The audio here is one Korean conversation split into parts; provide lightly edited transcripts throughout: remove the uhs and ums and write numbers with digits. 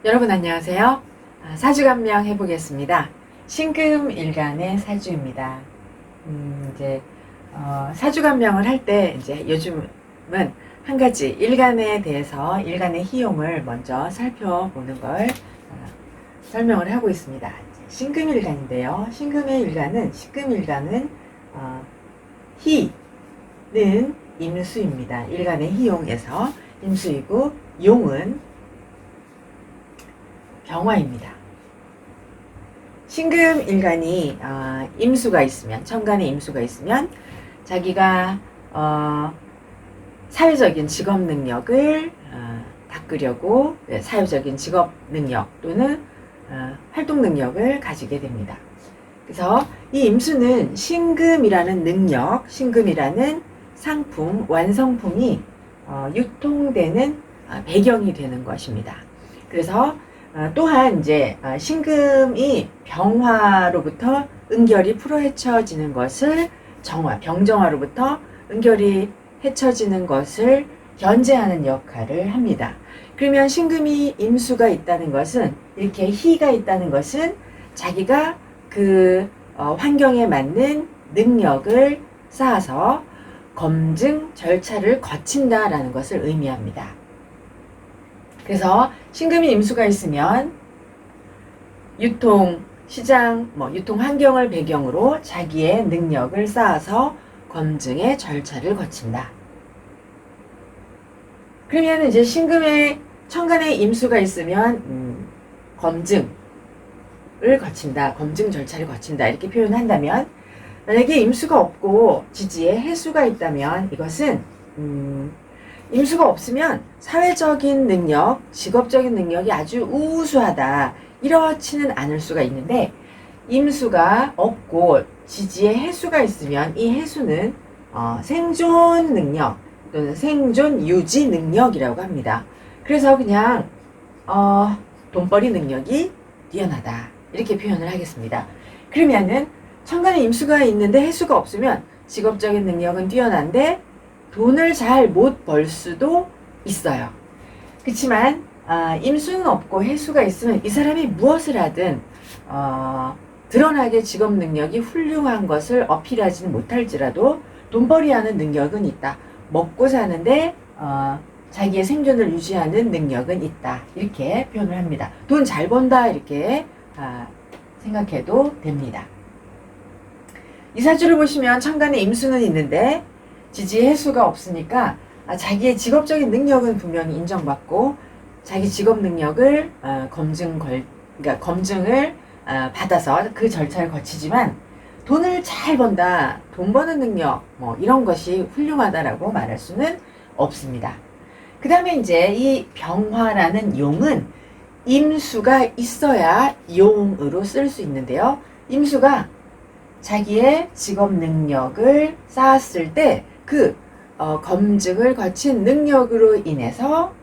여러분 안녕하세요. 사주감명 해보겠습니다. 신금일간의 사주입니다. 이제 사주감명을 할 때 이제 요즘은 한 가지 일간에 대해서 일간의 희용을 먼저 살펴보는 걸 설명을 하고 있습니다. 신금일간인데요. 신금일간은 희는 임수입니다. 일간의 희용에서 임수이고 용은 병화입니다. 신금일간이 임수가 있으면, 천간에 임수가 있으면 자기가 사회적인 직업 능력을 닦으려고 사회적인 직업 능력 또는 활동 능력을 가지게 됩니다. 그래서 이 임수는 신금이라는 능력, 신금이라는 상품, 완성품이 유통되는 배경이 되는 것입니다. 그래서 또한 이제 신금이 병화로부터 은결이 풀어헤쳐지는 것을 병정화로부터 은결이 헤쳐지는 것을 견제하는 역할을 합니다. 그러면 신금이 임수가 있다는 것은, 이렇게 희가 있다는 것은 자기가 그 환경에 맞는 능력을 쌓아서 검증 절차를 거친다라는 것을 의미합니다. 그래서 신금이 임수가 있으면 유통 시장, 유통 환경을 배경으로 자기의 능력을 쌓아서 검증의 절차를 거친다. 그러면 이제 신금의 천간에 임수가 있으면 검증을 거친다, 검증 절차를 거친다 이렇게 표현한다면, 만약에 임수가 없고 지지에 해수가 있다면 이것은 임수가 없으면 사회적인 능력, 직업적인 능력이 아주 우수하다, 이렇지는 않을 수가 있는데, 임수가 없고 지지에 해수가 있으면 이 해수는 생존 능력 또는 생존 유지 능력이라고 합니다. 그래서 그냥 돈벌이 능력이 뛰어나다 이렇게 표현을 하겠습니다. 그러면은 천간에 임수가 있는데 해수가 없으면 직업적인 능력은 뛰어난데 돈을 잘 못 벌 수도 있어요. 그렇지만 임수는 없고 해수가 있으면 이 사람이 무엇을 하든 드러나게 직업 능력이 훌륭한 것을 어필하지는 못할지라도 돈벌이하는 능력은 있다. 먹고 사는데 자기의 생존을 유지하는 능력은 있다. 이렇게 표현을 합니다. 돈 잘 번다 이렇게 생각해도 됩니다. 이 사주를 보시면 천간에 임수는 있는데 지지에 해수가 없으니까 자기의 직업적인 능력은 분명히 인정받고 자기 직업 능력을 그러니까 검증을 받아서 그 절차를 거치지만 돈을 잘 번다, 돈 버는 능력 이런 것이 훌륭하다라고 말할 수는 없습니다. 그 다음에 이제 이 병화라는 용은 임수가 있어야 용으로 쓸 수 있는데요. 임수가 자기의 직업 능력을 쌓았을 때 그 검증을 거친 능력으로 인해서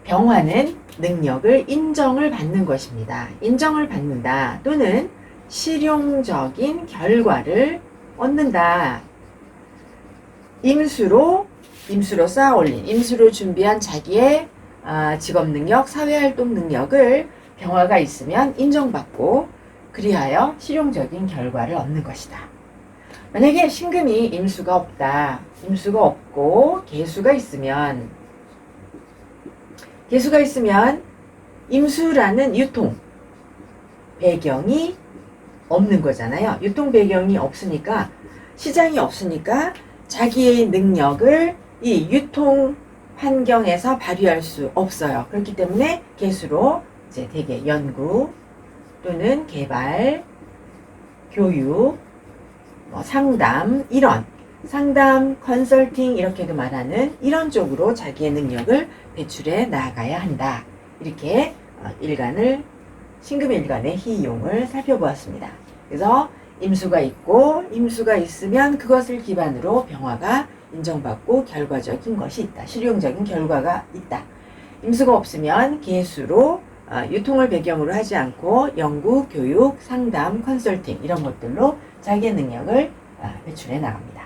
병화는 능력을 인정을 받는 것입니다. 인정을 받는다 또는 실용적인 결과를 얻는다. 임수로 쌓아올린, 임수로 준비한 자기의 직업 능력, 사회활동 능력을 병화가 있으면 인정받고 그리하여 실용적인 결과를 얻는 것이다. 만약에 신금이 임수가 없다, 임수가 없고 개수가 있으면 임수라는 유통 배경이 없는 거잖아요. 유통 배경이 없으니까, 시장이 없으니까 자기의 능력을 이 유통 환경에서 발휘할 수 없어요. 그렇기 때문에 개수로 이제 대개 연구 또는 개발, 교육, 상담, 상담, 컨설팅 이렇게도 말하는 이런 쪽으로 자기의 능력을 배출해 나가야 한다. 이렇게 신금의 일간의 희용을 살펴보았습니다. 그래서 임수가 있고 임수가 있으면 그것을 기반으로 병화가 인정받고 결과적인 것이 있다. 실용적인 결과가 있다. 임수가 없으면 개수로 유통을 배경으로 하지 않고 연구, 교육, 상담, 컨설팅 이런 것들로 자기의 능력을 배출해 나갑니다.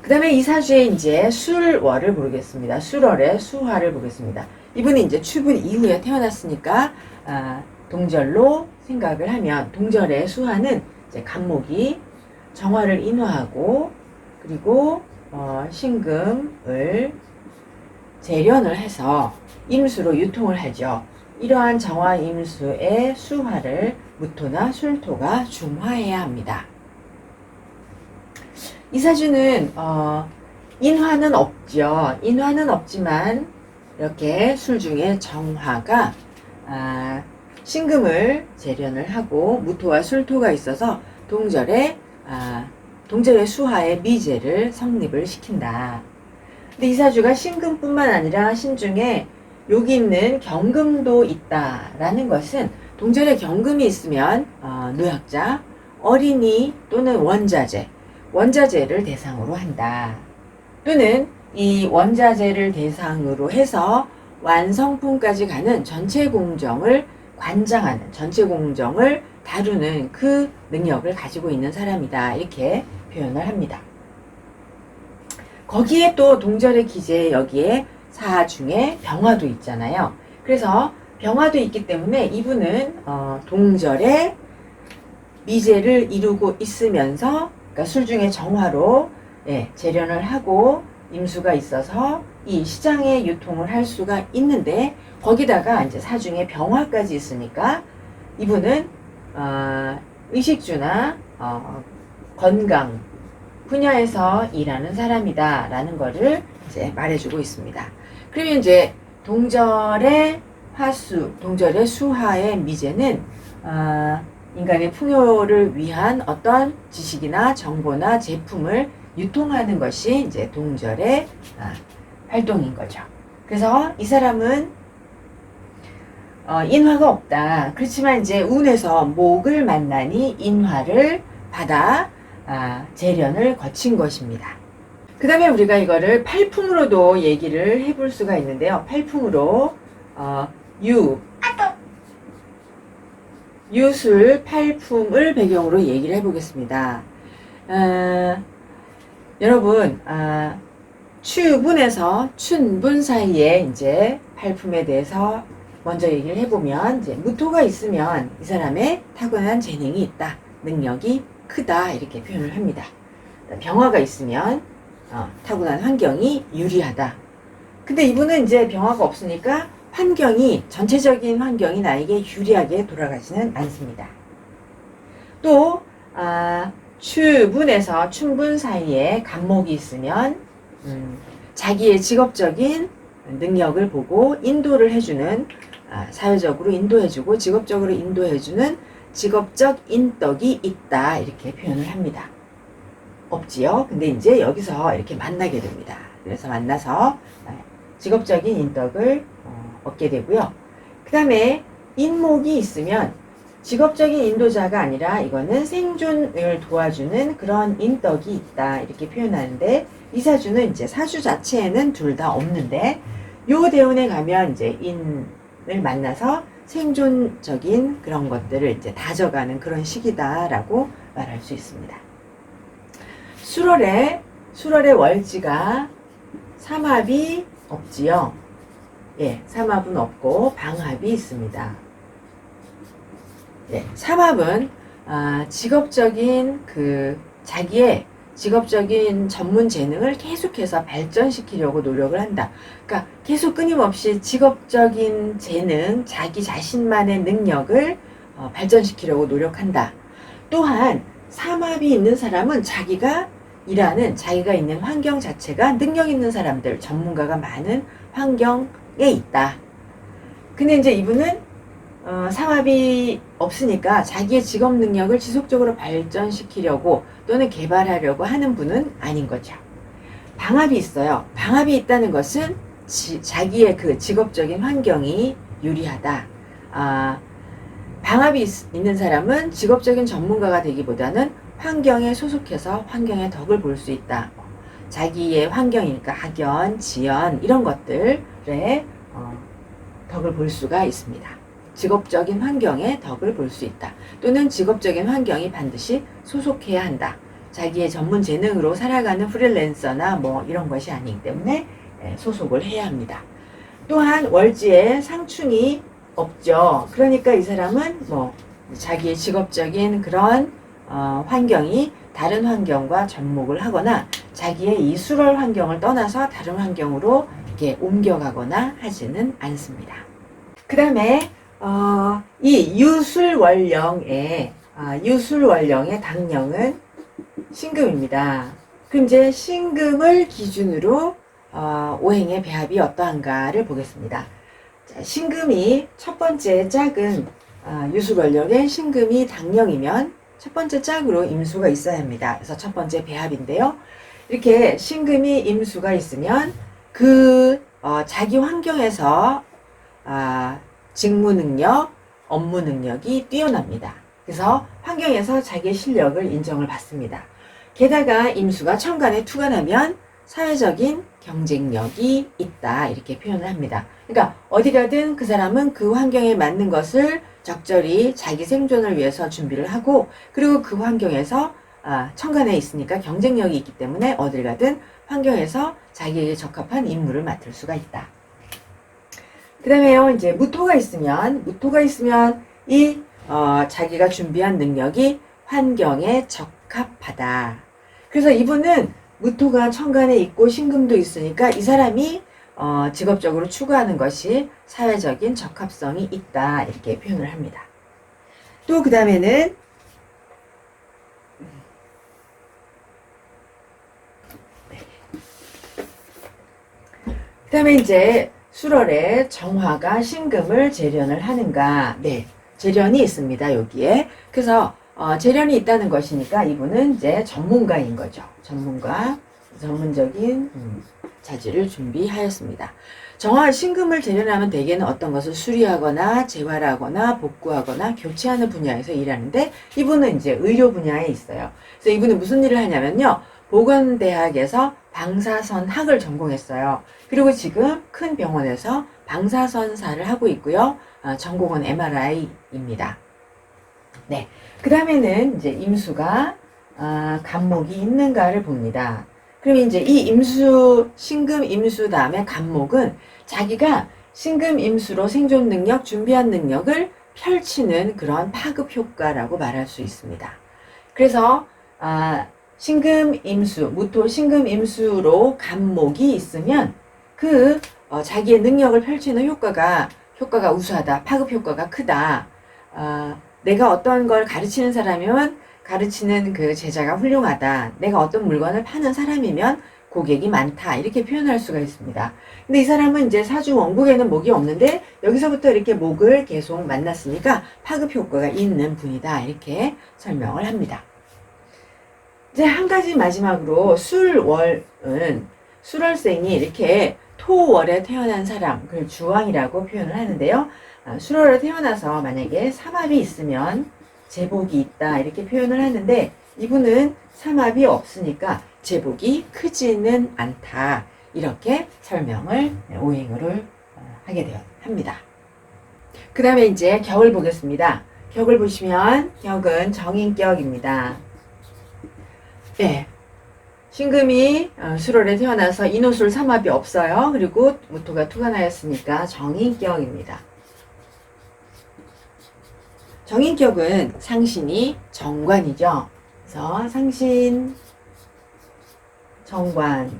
그 다음에 이 사주에 이제 술월을 보겠습니다. 술월의 수화를 보겠습니다. 이분이 이제 추분 이후에 태어났으니까 동절로 생각을 하면 동절의 수화는 이제 간목이 정화를 인화하고 그리고 신금을 재련을 해서 임수로 유통을 하죠. 이러한 정화 임수의 수화를 무토나 술토가 중화해야 합니다. 이 사주는 인화는 없죠. 인화는 없지만 이렇게 술 중에 정화가 신금을 재련을 하고 무토와 술토가 있어서 동절의 수화의 미제를 성립을 시킨다. 근데 이 사주가 신금뿐만 아니라 신중에 여기 있는 경금도 있다라는 것은 동절에 경금이 있으면 노약자, 어린이 또는 원자재를 대상으로 한다. 또는 이 원자재를 대상으로 해서 완성품까지 가는 전체 공정을 관장하는, 전체 공정을 다루는 그 능력을 가지고 있는 사람이다. 이렇게 표현을 합니다. 거기에 또 동절의 기재에 여기에 사 중에 병화도 있잖아요. 그래서 병화도 있기 때문에 이분은 동절의 미제를 이루고 있으면서 그러니까 술 중에 정화로 재련을 하고 임수가 있어서 이 시장에 유통을 할 수가 있는데 거기다가 이제 사중에 병화까지 있으니까 이분은 의식주나 건강 분야에서 일하는 사람이다 라는 거를 이제 말해주고 있습니다. 그러면 이제 동절의 화수, 동절의 수화의 미제는 인간의 풍요를 위한 어떤 지식이나 정보나 제품을 유통하는 것이 이제 동절의 활동인 거죠. 그래서 이 사람은 인화가 없다. 그렇지만 이제 운에서 목을 만나니 인화를 받아 재련을 거친 것입니다. 그 다음에 우리가 이거를 팔풍으로도 얘기를 해볼 수가 있는데요. 팔풍으로 유술 팔풍을 배경으로 얘기를 해보겠습니다. 여러분 추분에서 춘분 사이에 이제 팔품에 대해서 먼저 얘기를 해보면 이제 무토가 있으면 이 사람의 타고난 재능이 있다, 능력이 크다 이렇게 표현을 합니다. 병화가 있으면 타고난 환경이 유리하다. 근데 이분은 이제 병화가 없으니까 환경이 전체적인 환경이 나에게 유리하게 돌아가지는 않습니다. 또 추분에서 춘분 사이에 간목이 있으면 자기의 직업적인 능력을 보고 인도를 해주는 사회적으로 인도해주고 직업적으로 인도해주는 직업적 인덕이 있다 이렇게 표현을 합니다. 없지요. 근데 이제 여기서 이렇게 만나게 됩니다. 그래서 만나서 직업적인 인덕을 얻게 되고요. 그 다음에 인목이 있으면 직업적인 인도자가 아니라 이거는 생존을 도와주는 그런 인덕이 있다 이렇게 표현하는데 이 사주는 이제 사주 자체에는 둘 다 없는데 요 대운에 가면 이제 인을 만나서 생존적인 그런 것들을 이제 다져가는 그런 시기다라고 말할 수 있습니다. 수월의 월지가 삼합이 없지요. 삼합은 없고 방합이 있습니다. 삼합은 직업적인 자기의 직업적인 전문 재능을 계속해서 발전시키려고 노력을 한다. 그러니까 계속 끊임없이 직업적인 재능, 자기 자신만의 능력을 발전시키려고 노력한다. 또한 삼합이 있는 사람은 자기가 있는 환경 자체가 능력 있는 사람들, 전문가가 많은 환경에 있다. 근데 이제 이분은 삼합이 없으니까 자기의 직업 능력을 지속적으로 발전시키려고 또는 개발하려고 하는 분은 아닌 거죠. 방합이 있어요. 방합이 있다는 것은 자기의 그 직업적인 환경이 유리하다. 방합이 있는 사람은 직업적인 전문가가 되기보다는 환경에 소속해서 환경의 덕을 볼 수 있다. 자기의 환경이니까 학연, 지연 이런 것들의 덕을 볼 수가 있습니다. 직업적인 환경의 덕을 볼 수 있다. 또는 직업적인 환경이 반드시 소속해야 한다. 자기의 전문 재능으로 살아가는 프리랜서나 뭐 이런 것이 아니기 때문에 소속을 해야 합니다. 또한 월지에 상충이 없죠. 그러니까 이 사람은 뭐 자기의 직업적인 그런 환경이 다른 환경과 접목을 하거나 자기의 이 수월 환경을 떠나서 다른 환경으로 이렇게 옮겨가거나 하지는 않습니다. 그 다음에 이 유술월령의 당령은 신금입니다. 그럼 이제 신금을 기준으로 오행의 배합이 어떠한가를 보겠습니다. 자, 신금이 첫 번째 짝은 유술월령의 신금이 당령이면 첫 번째 짝으로 임수가 있어야 합니다. 그래서 첫 번째 배합인데요. 이렇게 신금이 임수가 있으면 그 자기 환경에서 직무 능력, 업무 능력이 뛰어납니다. 그래서 환경에서 자기의 실력을 인정을 받습니다. 게다가 임수가 천간에 투관하면 사회적인 경쟁력이 있다 이렇게 표현을 합니다. 그러니까 어디 가든 그 사람은 그 환경에 맞는 것을 적절히 자기 생존을 위해서 준비를 하고 그리고 그 환경에서 천간에 있으니까 경쟁력이 있기 때문에 어딜 가든 환경에서 자기에게 적합한 임무를 맡을 수가 있다. 그 다음에요, 이제 무토가 있으면 이 자기가 준비한 능력이 환경에 적합하다. 그래서 이분은 무토가 천간에 있고 신금도 있으니까 이 사람이 직업적으로 추구하는 것이 사회적인 적합성이 있다 이렇게 표현을 합니다. 또 그 다음에는 이제 수월에 정화가 신금을 재련을 하는가? 네, 재련이 있습니다 여기에. 그래서 재련이 있다는 것이니까 이분은 이제 전문가인 거죠. 전문적인 자질을 준비하였습니다. 정화 신금을 재련하면 대개는 어떤 것을 수리하거나 재활하거나 복구하거나 교체하는 분야에서 일하는데 이분은 이제 의료 분야에 있어요. 그래서 이분은 무슨 일을 하냐면요. 보건대학에서 방사선학을 전공했어요. 그리고 지금 큰 병원에서 방사선사를 하고 있고요. 전공은 MRI입니다. 네. 그 다음에는 이제 임수가 간목이 있는가를 봅니다. 그럼 이제 이 임수, 신금 임수 다음에 간목은 자기가 신금 임수로 생존 능력, 준비한 능력을 펼치는 그런 파급 효과라고 말할 수 있습니다. 그래서 신금 임수, 무토 신금 임수로 간목이 있으면 그 자기의 능력을 펼치는 효과가 우수하다, 파급 효과가 크다. 내가 어떤 걸 가르치는 사람이면 가르치는 그 제자가 훌륭하다. 내가 어떤 물건을 파는 사람이면 고객이 많다. 이렇게 표현할 수가 있습니다. 근데 이 사람은 이제 사주 원국에는 목이 없는데 여기서부터 이렇게 목을 계속 만났으니까 파급 효과가 있는 분이다. 이렇게 설명을 합니다. 이제 한 가지 마지막으로 술월은 술월생이 이렇게 토월에 태어난 사람, 그걸 주왕이라고 표현을 하는데요. 술월에 태어나서 만약에 삼합이 있으면 제복이 있다 이렇게 표현을 하는데 이분은 삼합이 없으니까 제복이 크지는 않다 이렇게 설명을 오행을 하게 합니다. 그 다음에 이제 격을 보겠습니다. 격을 보시면 격은 정인격입니다. 네. 신금이 술월에 태어나서 인호술 삼합이 없어요. 그리고 무토가 투관하였으니까 정인격입니다. 정인격은 상신이 정관이죠. 그래서 상신, 정관이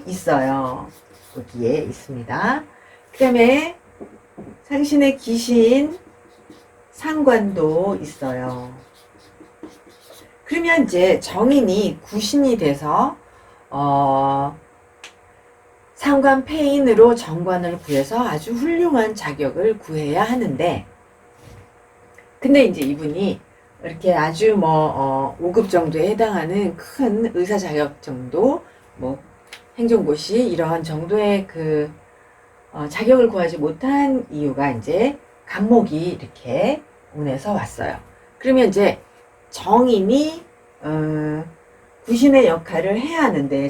있어요. 여기에 있습니다. 그 다음에 상신의 기신, 상관도 있어요. 그러면 이제 정인이 구신이 돼서 상관 폐인으로 정관을 구해서 아주 훌륭한 자격을 구해야 하는데 근데 이제 이분이 이렇게 아주 5급 정도에 해당하는 큰 의사 자격 정도, 행정고시 이러한 정도의 그 자격을 구하지 못한 이유가 이제 간목이 이렇게 운에서 왔어요. 그러면 이제 정인이 구신의 역할을 해야 하는데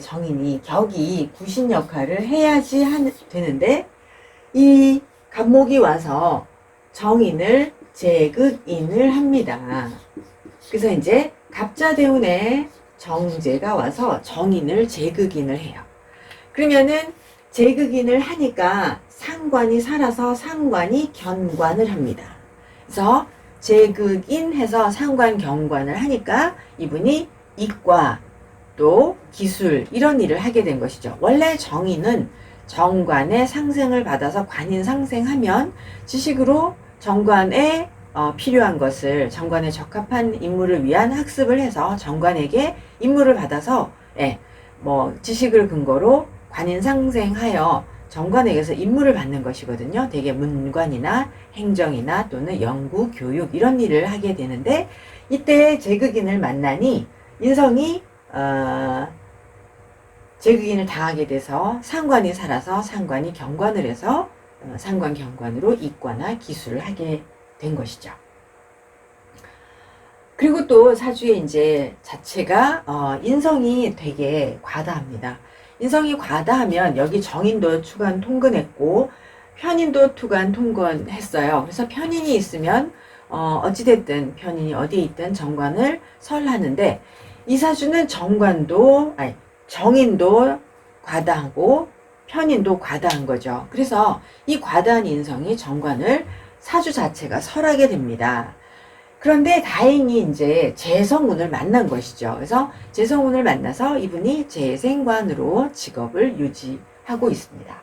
격이 구신 역할을 해야지 되는데 이 간목이 와서 정인을 제극인을 합니다. 그래서 이제 갑자대운에 정제가 와서 정인을 제극인을 해요. 그러면은 제극인을 하니까 상관이 살아서 상관이 견관을 합니다. 그래서 제극인 해서 상관 경관을 하니까 이분이 이과 또 기술 이런 일을 하게 된 것이죠. 원래 정인은 정관의 상생을 받아서 관인 상생하면 지식으로 정관에 필요한 것을 정관에 적합한 임무를 위한 학습을 해서 정관에게 임무를 받아서 지식을 근거로 관인 상생하여 정관에게서 임무를 받는 것이거든요. 되게 문관이나 행정이나 또는 연구, 교육 이런 일을 하게 되는데 이때 제극인을 만나니 인성이 제극인을 당하게 돼서 상관이 살아서 상관이 경관을 해서 상관 경관으로 이과나 기술을 하게 된 것이죠. 그리고 또 사주의 이제 자체가 인성이 되게 과다합니다. 인성이 과다하면 여기 정인도 투관 통근했고 편인도 투관 통근했어요. 그래서 편인이 있으면 어찌됐든 편인이 어디에 있든 정관을 설하는데 이 사주는 정인도 과다하고 편인도 과다한 거죠. 그래서 이 과다한 인성이 정관을 사주 자체가 설하게 됩니다. 그런데 다행히 이제 재성운을 만난 것이죠. 그래서 재성운을 만나서 이분이 재생관으로 직업을 유지하고 있습니다.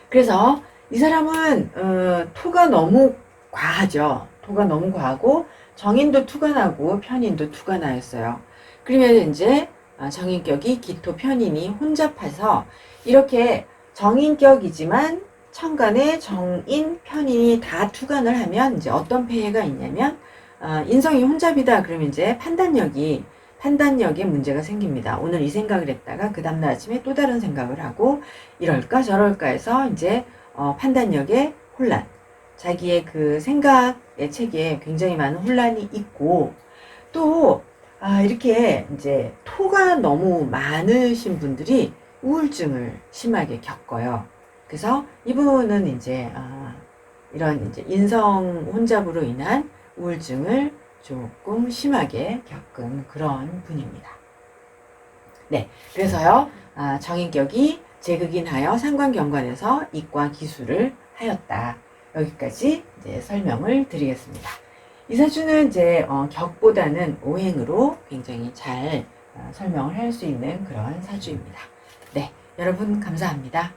그래서 이 사람은 토가 너무 과하죠. 토가 너무 과하고 정인도 투관하고 편인도 투관하였어요. 그러면 이제 정인격이 기토 편인이 혼잡해서 이렇게 정인격이지만 천간에 정인 편인이 다 투관을 하면 이제 어떤 폐해가 있냐면 인성이 혼잡이다 그러면 이제 판단력에 문제가 생깁니다. 오늘 이 생각을 했다가 그 다음날 아침에 또 다른 생각을 하고 이럴까 저럴까 해서 이제 판단력에 혼란, 자기의 그 생각의 체계에 굉장히 많은 혼란이 있고 또 이렇게 이제 토가 너무 많으신 분들이 우울증을 심하게 겪어요. 그래서 이분은 이제 이런 이제 인성 혼잡으로 인한 우울증을 조금 심하게 겪은 그런 분입니다. 네, 그래서요 정인격이 제극인하여 상관경관에서 이과 기술을 하였다. 여기까지 이제 설명을 드리겠습니다. 이 사주는 이제 격보다는 오행으로 굉장히 잘 설명을 할 수 있는 그런 사주입니다. 네, 여러분 감사합니다.